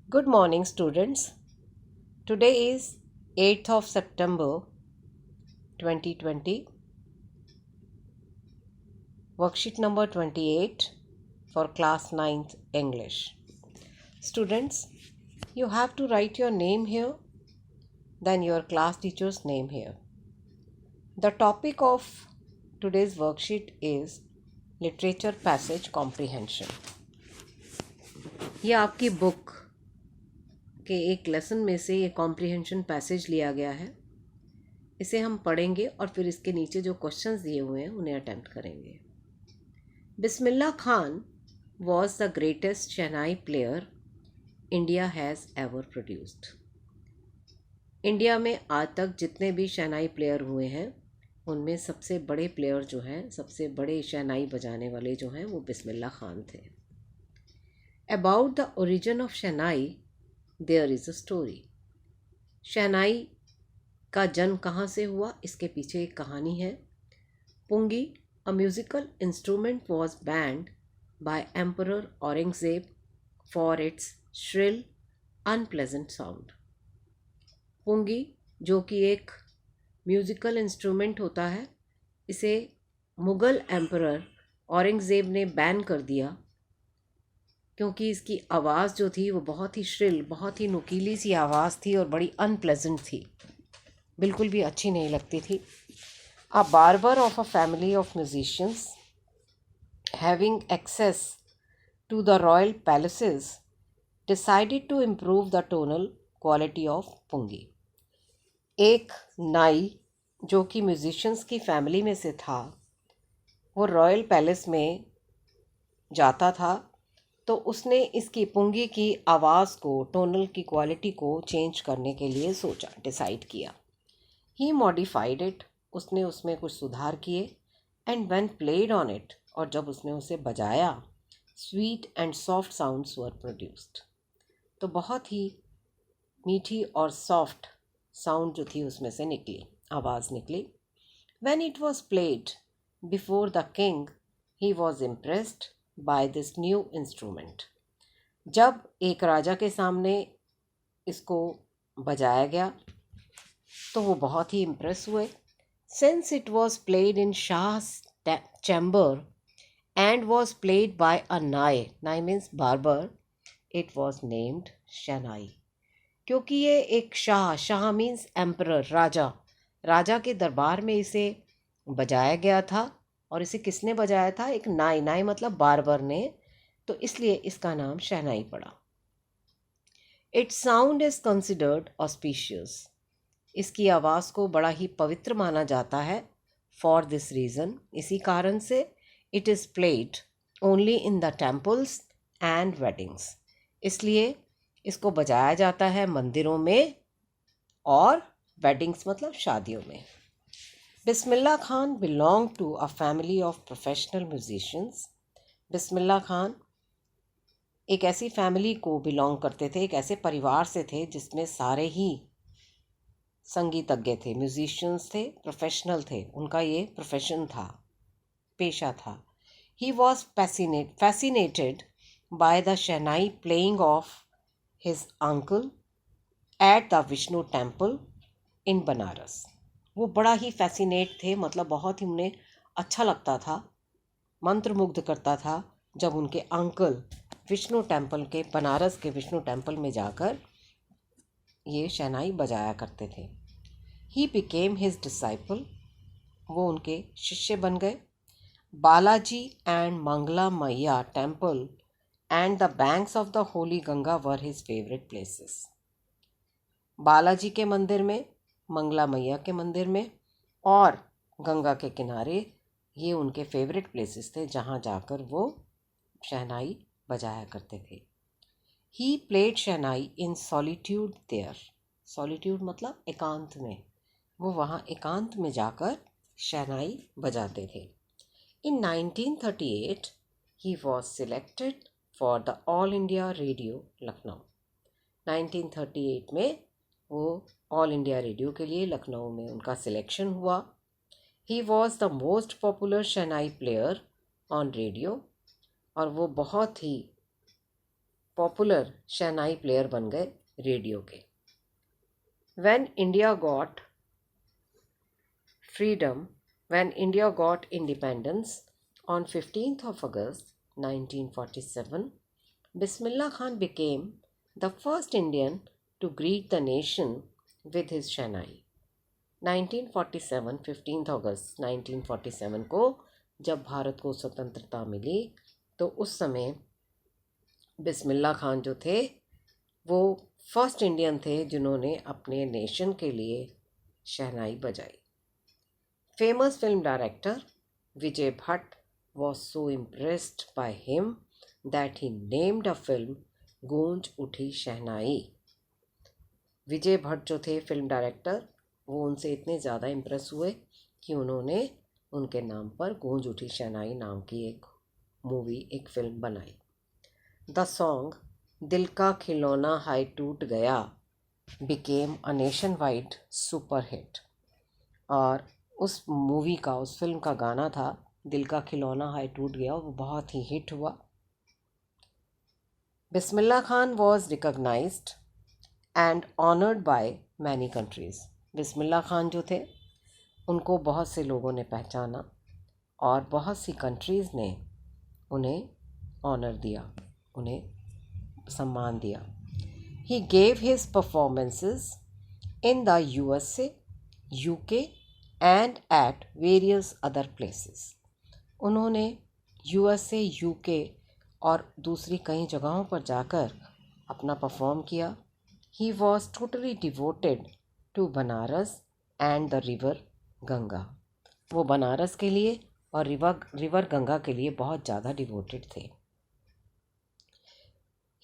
Good morning, students. Today is 8th of September 2020, worksheet number 28 for class 9th English. Students, you have to write your name here, then your class teacher's name here. The topic of today's worksheet is Literature Passage Comprehension. यह आपकी book के एक lesson में से ये comprehension passage लिया गया है। इसे हम पढ़ेंगे और फिर इसके नीचे जो क्वेश्चंस दिए हुए हैं उन्हें अटेम्प्ट करेंगे। Bismillah Khan was the greatest shehnai player India has ever produced. India में आज तक जितने भी शहनाई प्लेयर हुए हैं उनमें सबसे बड़े प्लेयर जो हैं, सबसे बड़े शहनाई बजाने वाले जो हैं वो बिस्मिल्लाह खान थे। About the origin of shehnai there is a story. Shehnai का जन्म कहाँ से हुआ, इसके पीछे एक कहानी है। पुंगी, a musical instrument, was banned by Emperor Aurangzeb for its shrill, unpleasant sound. पुंगी जो कि एक म्यूज़िकल इंस्ट्रूमेंट होता है, इसे मुग़ल एम्परर औरंगज़ेब ने बैन कर दिया क्योंकि इसकी आवाज़ जो थी वो बहुत ही श्रिल, बहुत ही नुकीली सी आवाज़ थी और बड़ी अनप्लेजेंट थी, बिल्कुल भी अच्छी नहीं लगती थी। A barber of a family of musicians, having access to the royal palaces, decided to improve the tonal quality of pungi. एक नाई जो कि म्यूजिशियंस की फैमिली में से था, वो रॉयल पैलेस में जाता था, तो उसने इसकी पुंगी की आवाज़ को, टोनल की क्वालिटी को चेंज करने के लिए सोचा, डिसाइड किया। ही मॉडिफाइड इट, उसने उसमें कुछ सुधार किए। And when played on it, और जब उसने उसे बजाया, sweet and soft sounds were produced, तो बहुत ही मीठी और सॉफ्ट साउंड जो थी उसमें से निकली, आवाज़ निकली। When it was played before the king, he was impressed by this new instrument. जब एक राजा के सामने इसको बजाया गया तो वो बहुत ही इम्प्रेस हुए। Since it was played in Shah's chamber and was played by a nai, nai means barber, it was named शहनाई। क्योंकि ये एक शाह मीन्स एम्परर, राजा के दरबार में इसे बजाया गया था। और इसे किसने बजाया था? एक नाई मतलब बार्बर ने, तो इसलिए इसका नाम शहनाई पड़ा। It's sound is considered auspicious, इसकी आवाज़ को बड़ा ही पवित्र माना जाता है। फॉर दिस रीज़न, इसी कारण से, it is played only in the temples and weddings, इसलिए इसको बजाया जाता है मंदिरों में और वेडिंग्स मतलब शादियों में। Bismillah Khan belong to a family of professional musicians. Bismillah Khan एक ऐसी फैमिली को बिलोंग करते थे, एक ऐसे परिवार से थे जिसमें सारे ही संगीतज्ञ थे, म्यूजिशियंस थे, प्रोफेशनल थे, उनका ये प्रोफेशन था, पेशा था। He was fascinated by the shehnai playing of his uncle at the Vishnu temple in Banaras. वो बड़ा ही फैसिनेट थे, मतलब बहुत ही उन्हें अच्छा लगता था, मंत्रमुग्ध करता था जब उनके अंकल विष्णु टेम्पल के, बनारस के विष्णु टेम्पल में जाकर ये शहनाई बजाया करते थे। ही बिकेम हिज डिसाइपल, वो उनके शिष्य बन गए। बालाजी एंड मंगला मैया temple and the banks of the Holi Ganga were his favourite places. Balaji के मंदिर में, मंगला मैया के मंदिर में और गंगा के किनारे, ये उनके फेवरेट प्लेसेस थे जहाँ जाकर वो शहनाई बजाया करते थे। He played shehnai in solitude there, solitude मतलब एकांत में, वो वहाँ एकांत में जाकर शहनाई बजाते थे। इन 1938 he was selected for the all India radio Lucknow. 1938 में वो ऑल इंडिया रेडियो के लिए लखनऊ में उनका सिलेक्शन हुआ। He was the most popular shehnai player on radio, और वो बहुत ही पॉपुलर शहनाई प्लेयर बन गए रेडियो के। When India got freedom, when India got independence on 15th of August 1947, Bismillah Khan became the first Indian to greet the nation with his Shehnai. 1947 15 अगस्त 1947 को जब भारत को स्वतंत्रता मिली तो उस समय बिस्मिल्लाह खान जो थे वो फर्स्ट इंडियन थे जिन्होंने अपने नेशन के लिए शहनाई बजाई। Famous film director Vijay Bhatt was so impressed by him that he named a film गूंज उठी शहनाई। विजय भट्ट जो थे फिल्म डायरेक्टर वो उनसे इतने ज़्यादा इम्प्रेस हुए कि उन्होंने उनके नाम पर गूंज उठी शहनाई नाम की एक मूवी, एक फिल्म बनाई। द सॉन्ग दिल का खिलौना हाय टूट गया became a nation wide super hit. और उस मूवी का, उस फिल्म का गाना था दिल का खिलौना हाय टूट गया, वो बहुत ही हिट हुआ। Bismillah Khan was recognised and honoured by many countries. Bismillah Khan जो थे उनको बहुत से लोगों ने पहचाना और बहुत सी कंट्रीज़ ने उन्हें ऑनर दिया, उन्हें सम्मान दिया। He gave his performances in the USA, UK and at various other places. उन्होंने USA, UK और दूसरी कई जगहों पर जाकर अपना परफॉर्म किया। He was totally devoted to Banaras and the river Ganga. वो बनारस के लिए और रिवर गंगा के लिए बहुत ज़्यादा डिवोटेड थे।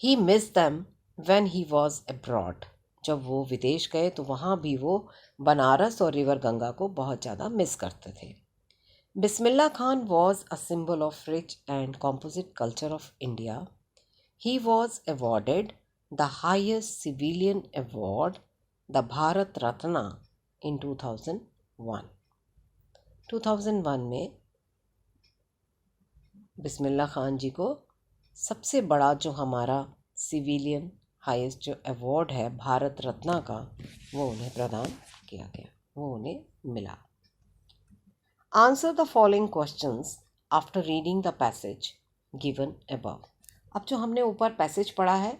He miss them when he was abroad. जब वो विदेश गए तो वहाँ भी वो बनारस और रिवर गंगा को बहुत ज़्यादा मिस करते थे। Bismillah Khan was a symbol of rich and composite culture of India. He was awarded the highest civilian award, the Bharat Ratna, in 2001। 2001 में बिस्मिल्लाह खान जी को सबसे बड़ा जो हमारा सिविलियन हाईएस्ट जो अवार्ड है भारत रत्ना का, वो उन्हें प्रदान किया गया, वो उन्हें मिला। Answer the following questions after reading the passage given above. अब जो हमने ऊपर पैसेज पढ़ा है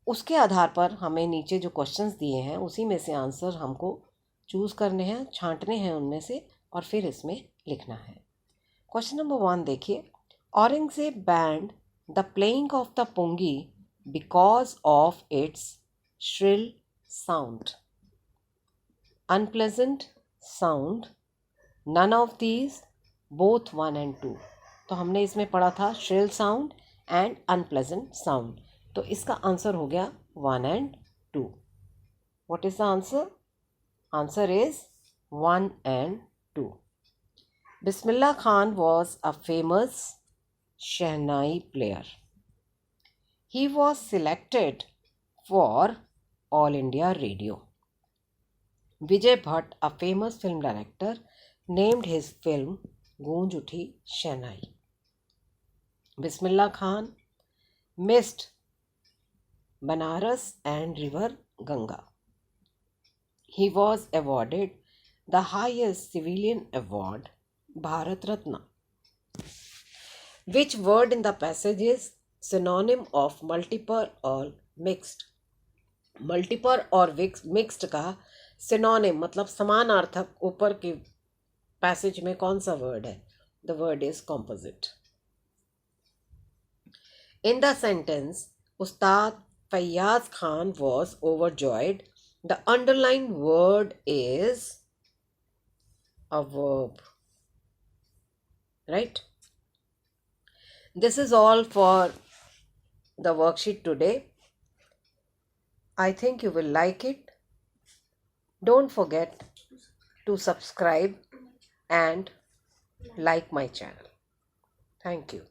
उसके आधार पर हमें नीचे जो क्वेश्चंस दिए हैं उसी में से आंसर हमको चूज़ करने हैं, छांटने हैं उनमें से और फिर इसमें लिखना है। क्वेश्चन नंबर 1 देखिए। Aurangzeb banned the playing of the pungi because of its shrill sound, unpleasant sound, none of these, both 1 and 2। तो हमने इसमें पढ़ा था shrill sound and unplesant sound, तो इसका आंसर हो गया 1 and 2। What is the answer? Answer is 1 and 2। Bismillah Khan was a famous Shehnai player. He was selected for All India Radio. Vijay Bhatt, a famous film director, named his film Goonj Uthi Shehnai. Bismillah Khan missed Banaras and river Ganga. He was awarded the highest civilian award, Bharat Ratna. Which word in the passage is synonym of multiple or mixed? Multiple और mixed का synonym मतलब समानार्थक ऊपर के passage में कौन सा word है? The word is composite. In the sentence, Ustad Fayyaz Khan was overjoyed, the underlined word is a verb. Right? This is all for the worksheet today. I think you will like it. Don't forget to subscribe and like my channel. Thank you.